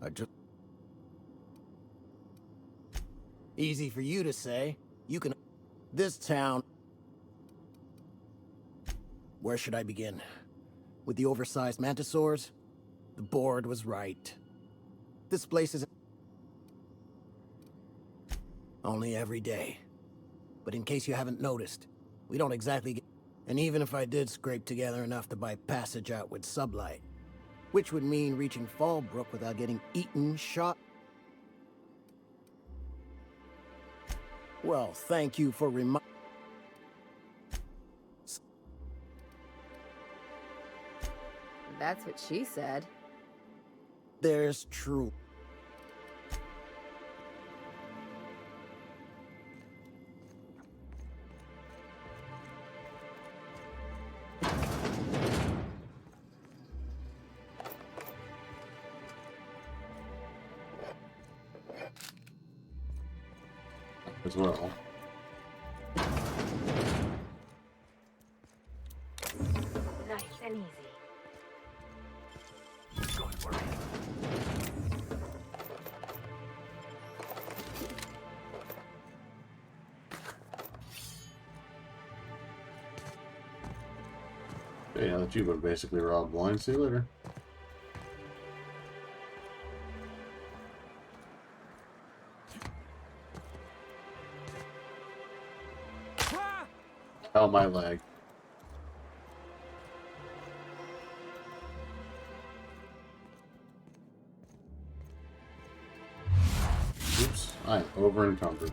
I just... Easy for you to say. You can... This town... Where should I begin? With the oversized mantisaurs? The board was right. This place is... Only every day. But in case you haven't noticed, we don't exactly get... And even if I did scrape together enough to buy passage out with sublight, which would mean reaching Fallbrook without getting eaten, shot... Well, thank you for That's what she said. There's true. As well. Nice and easy. Going for it. Okay, now that you've been basically robbed blind, see you later. Oh, my leg. Oops, I am over encumbered.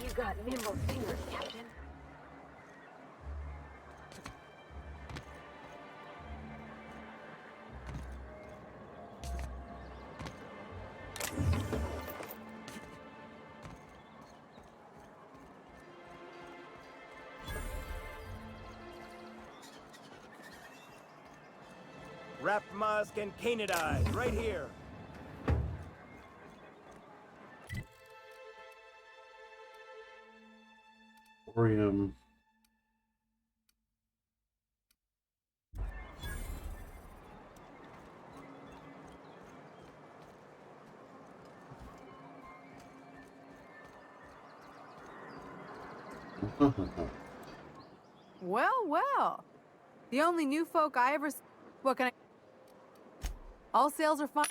You got nimble fingers, Captain. Wrapped Musk and Canadize, right here. Orium. Well, well. The only new folk I ever... What can I... All sales are fine.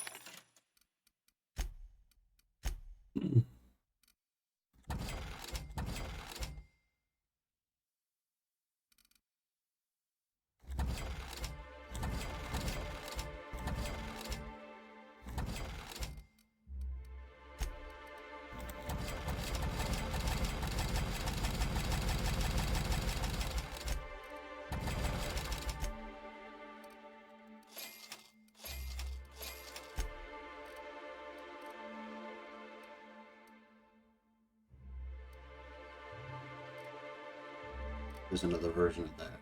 There's another version of that.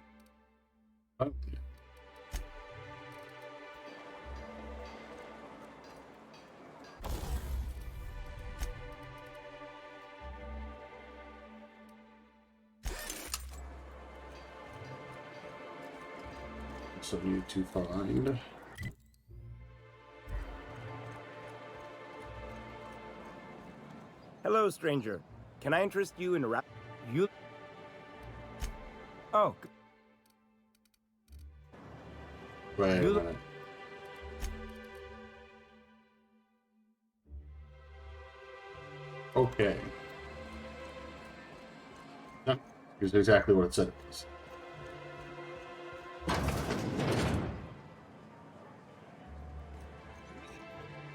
Oh, yeah. So need to find. Hello, stranger. Can I interest you in rap? You... Oh, Wait a You- minute. Okay. Huh, here's exactly what it said it was.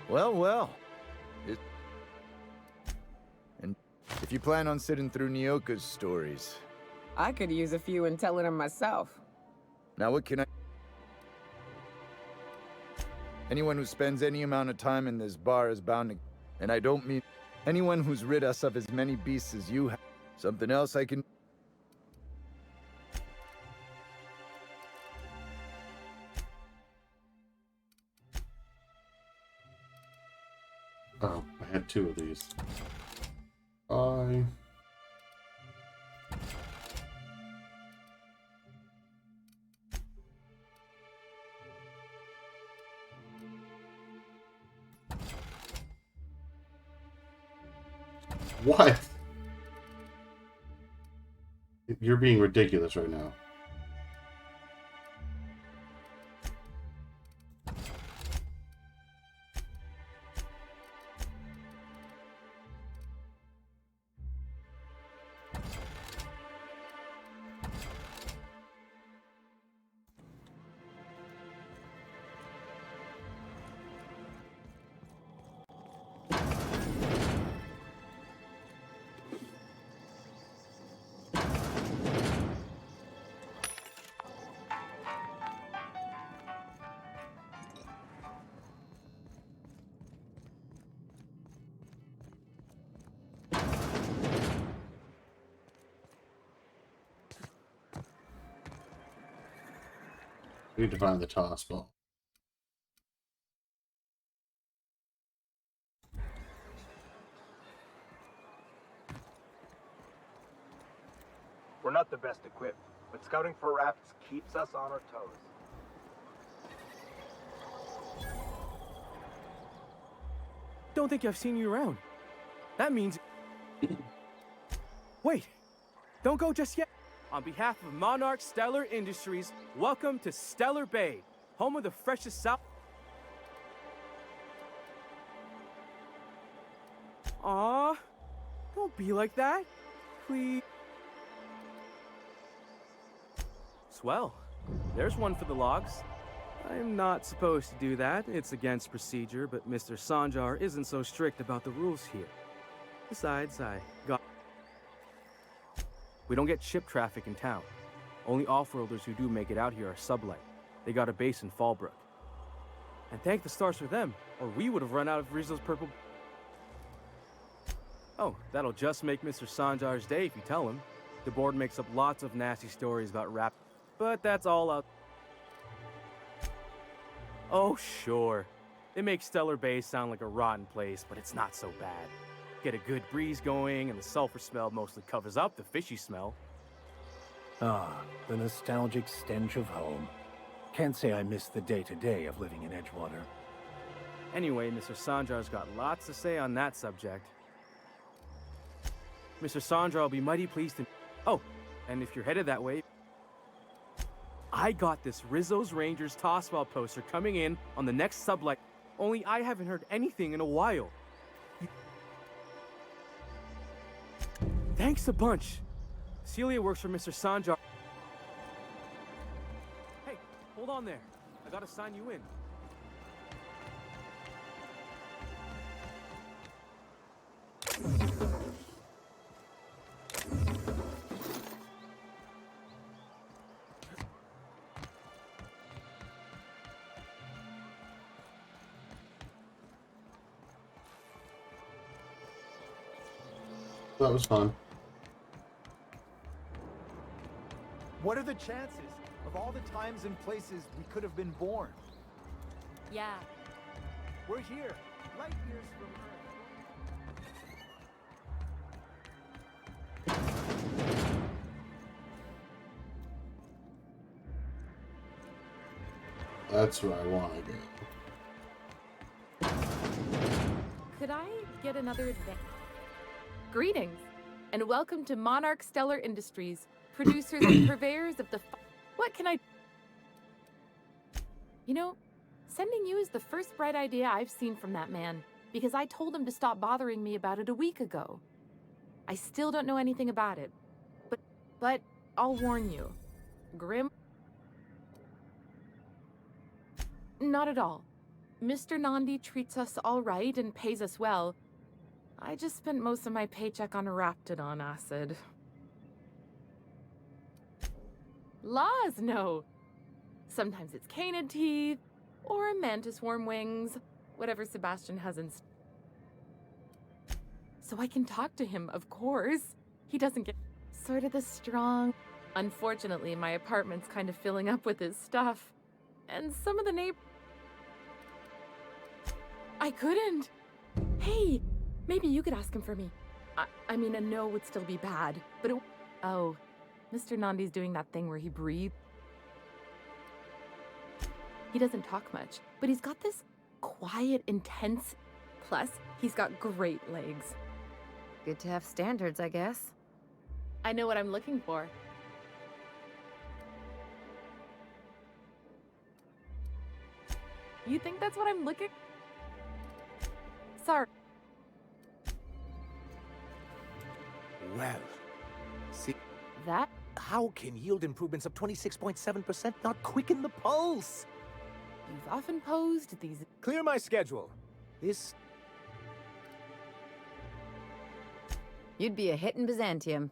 Well, well. And if you plan on sitting through Nyoka's stories, I could use a few and telling them myself. now what can I... Anyone who spends any amount of time in this bar is bound to... And I don't mean anyone who's rid us of as many beasts as you have. Something else I can... Oh, I had two of these. I... What? You're being ridiculous right now. We need to find the toss ball. We're not the best equipped, but scouting for rafts keeps us on our toes. Don't think I've seen you around. That means... Wait! Don't go just yet! On behalf of Monarch Stellar Industries, welcome to Stellar Bay, home of the freshest south... Aw, don't be like that, please. Swell. There's one for the logs. I'm not supposed to do that. It's against procedure, but Mr. Sanjar isn't so strict about the rules here. Besides, I got... We don't get ship traffic in town. Only off-worlders who do make it out here are sublight. They got a base in Fallbrook. And thank the stars for them, or we would have run out of Rizzo's purple... Oh, that'll just make Mr. Sanjar's day if you tell him. The board makes up lots of nasty stories about rap, but that's all out... Oh, sure. They make Stellar Bay sound like a rotten place, but it's not so bad. Get a good breeze going, and the sulfur smell mostly covers up the fishy smell. Ah, the nostalgic stench of home. Can't say I miss the day-to-day of living in Edgewater. Anyway, Mr. Sanjar's got lots to say on that subject. Mr. Sanjar will be mighty pleased to... Oh, and if you're headed that way... I got this Rizzo's Rangers tossball poster coming in on the next sublight, only I haven't heard anything in a while. Thanks a bunch. Celia works for Mr. Sanjar. Hey, hold on there. I gotta sign you in. That was fun. What are the chances of all the times and places we could have been born? Yeah. We're here, light years from Earth. That's where I want to go. Could I get another advance? Greetings, and welcome to Monarch Stellar Industries, producers and purveyors of the... What can I... You know, sending you is the first bright idea I've seen from that man, because I told him to stop bothering me about it a week ago. I still don't know anything about it, but I'll warn you. Grim... Not at all. Mr. Nandi treats us all right and pays us well. I just spent most of my paycheck on Raptidon acid. Laws, no. Sometimes it's canid teeth, or mantis worm wings, whatever Sebastian has in so I can talk to him, of course. He doesn't get sort of the strong. Unfortunately, my apartment's kind of filling up with his stuff. And some of the neighbors... I couldn't. Hey, maybe you could ask him for me. I mean, a no would still be bad, but it... Oh, Mr. Nandi's doing that thing where he breathes. He doesn't talk much, but he's got this quiet, intense... Plus, he's got great legs. Good to have standards, I guess. I know what I'm looking for. You think that's what I'm looking... Sorry. Well, see, That? how can yield improvements of 26.7% not quicken the pulse? You've often posed these... Clear my schedule. This... You'd be a hit in Byzantium.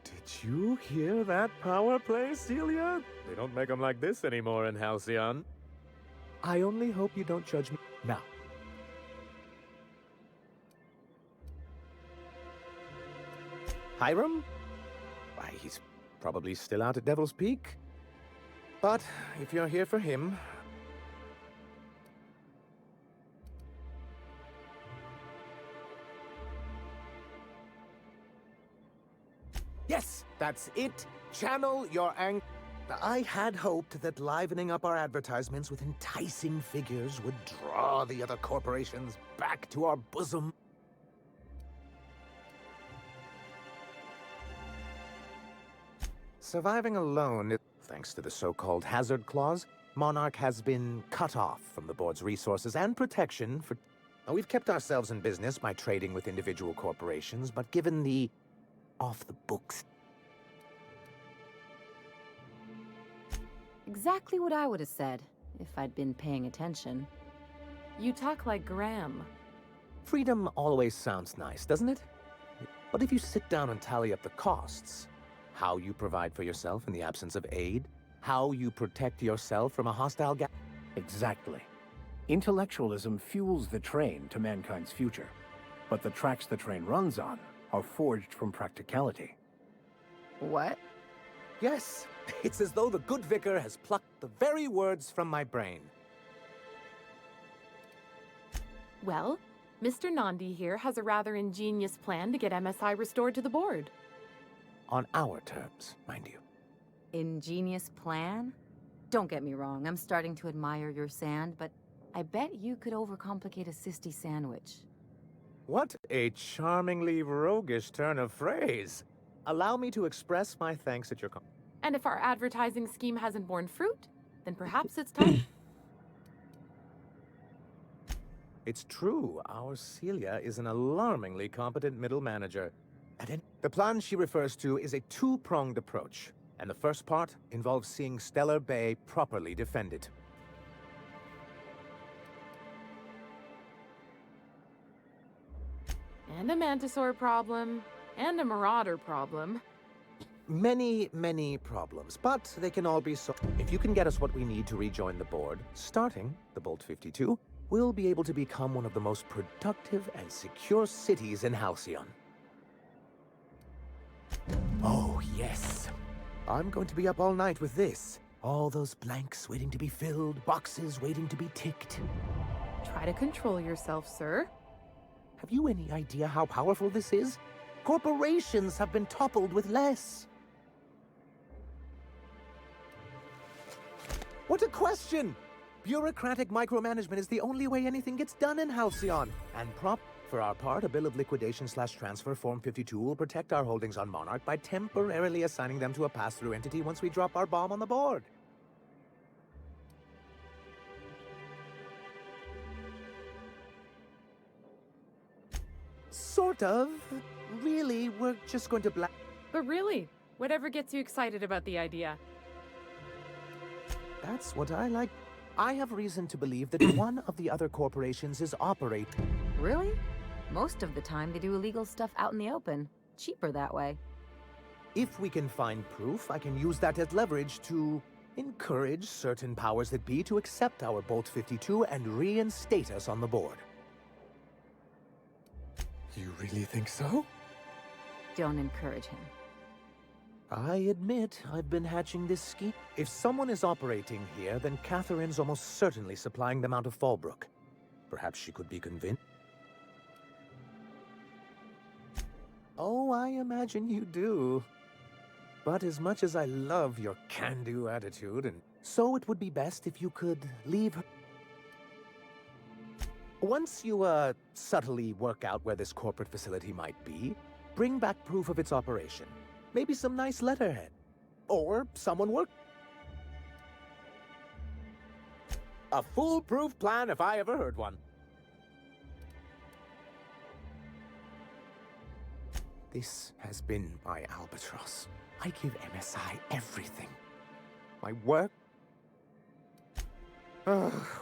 Did you hear that power play, Celia? They don't make them like this anymore in Halcyon. I only hope you don't judge me now. Hiram? Why, he's probably still out at Devil's Peak. But if you're here for him... Yes, that's it. Channel your anger. I had hoped that livening up our advertisements with enticing figures would draw the other corporations back to our bosom. Surviving alone, thanks to the so-called hazard clause, Monarch has been cut off from the board's resources and protection for... Now, we've kept ourselves in business by trading with individual corporations, but given the off-the-books... Exactly what I would have said, if I'd been paying attention. You talk like Graham. Freedom always sounds nice, doesn't it? But if you sit down and tally up the costs, how you provide for yourself in the absence of aid, how you protect yourself from a hostile Exactly. Intellectualism fuels the train to mankind's future, but the tracks the train runs on are forged from practicality. What? Yes, it's as though the good vicar has plucked the very words from my brain. Well, Mr. Nandi here has a rather ingenious plan to get MSI restored to the board. On our terms, mind you. Ingenious plan? Don't get me wrong, I'm starting to admire your sand, but I bet you could overcomplicate a sisty sandwich. What a charmingly roguish turn of phrase. Allow me to express my thanks at your And if our advertising scheme hasn't borne fruit, then perhaps it's time... It's true, our Celia is an alarmingly competent middle manager. The plan she refers to is a two-pronged approach, and the first part involves seeing Stellar Bay properly defended. And a Mantisaur problem, and a Marauder problem. Many, many problems, but they can all be solved. If you can get us what we need to rejoin the board, starting the Bolt 52, we'll be able to become one of the most productive and secure cities in Halcyon. Oh, yes. I'm going to be up all night with this. All those blanks waiting to be filled, boxes waiting to be ticked. Try to control yourself, sir. Have you any idea how powerful this is? Corporations have been toppled with less. What a question! Bureaucratic micromanagement is the only way anything gets done in Halcyon. And for our part, a bill of liquidation/transfer Form 52 will protect our holdings on Monarch by temporarily assigning them to a pass-through entity once we drop our bomb on the board. Sort of. Really, we're just going to But really, whatever gets you excited about the idea. That's what I like. I have reason to believe that one of the other corporations is operating. Really? Most of the time they do illegal stuff out in the open. Cheaper that way. If we can find proof, I can use that as leverage to encourage certain powers that be to accept our Bolt 52 and reinstate us on the board. You really think so? Don't encourage him. I admit I've been hatching this scheme. If someone is operating here, then Catherine's almost certainly supplying them out of Fallbrook. Perhaps she could be convinced. Oh, I imagine you do. But as much as I love your can-do attitude, and so it would be best if you could leave her. Once you, subtly work out where this corporate facility might be, bring back proof of its operation. Maybe some nice letterhead. Or someone work. A foolproof plan if I ever heard one. This has been my albatross. I give MSI everything. My work.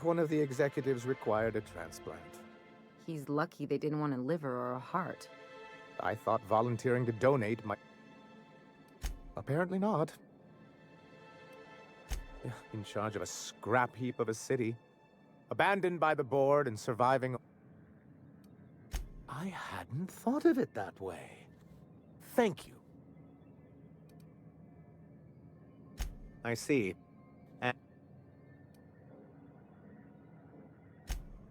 One of the executives required a transplant. He's lucky they didn't want a liver or a heart. I thought volunteering to donate might... Apparently not. In charge of a scrap heap of a city. Abandoned by the board and surviving... I hadn't thought of it that way. Thank you. I see.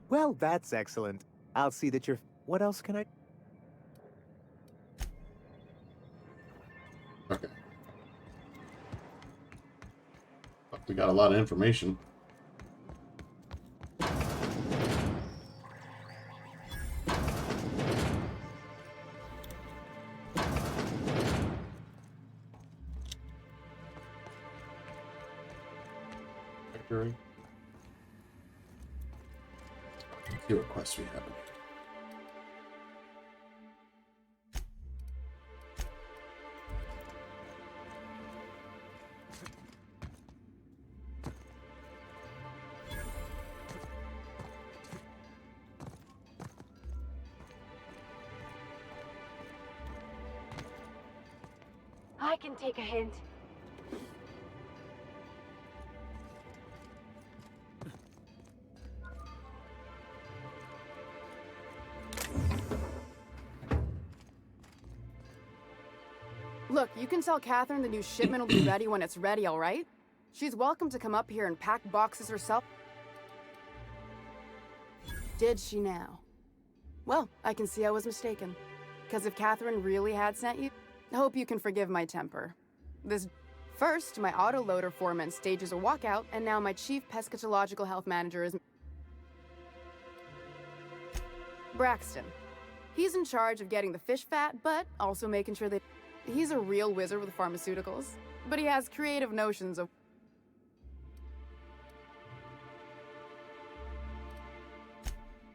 Well, that's excellent. I'll see that you're... What else can I... Okay. We got a lot of information. Victory. Let's see what quests we have. I can take a hint. Look, you can tell Catherine the new shipment will be ready when it's ready, all right? She's welcome to come up here and pack boxes herself. Did she now? Well, I can see I was mistaken. Because if Catherine really had sent you, I hope you can forgive my temper. First, my autoloader foreman stages a walkout, and now my chief pescatological health manager is... Braxton. He's in charge of getting the fish fat, but also making sure that... He's a real wizard with pharmaceuticals, but he has creative notions of...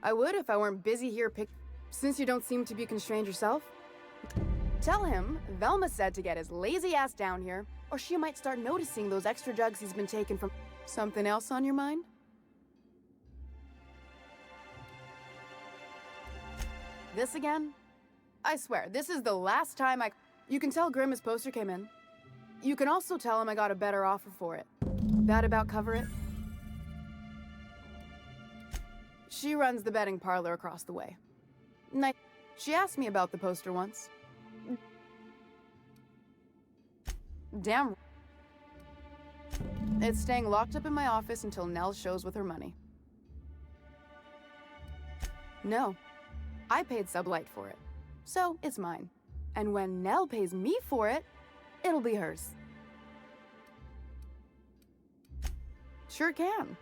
I would if I weren't busy here since you don't seem to be constrained yourself. Tell him Velma said to get his lazy ass down here, or she might start noticing those extra drugs he's been taking from... Something else on your mind? This again? I swear, this is the last time I... You can tell Grim his poster came in. You can also tell him I got a better offer for it. That about cover it? She runs the betting parlor across the way. She asked me about the poster once. Damn. It's staying locked up in my office until Nell shows with her money. No. I paid Sublight for it. So, it's mine. And when Nell pays me for it, it'll be hers. Sure can.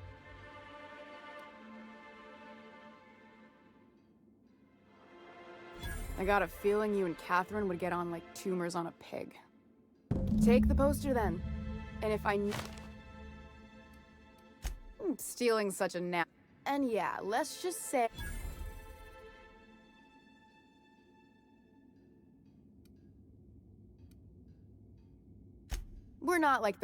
I got a feeling you and Catherine would get on like tumors on a pig. Take the poster then. And if I... Stealing such a nap. And yeah, let's just say... We're not like those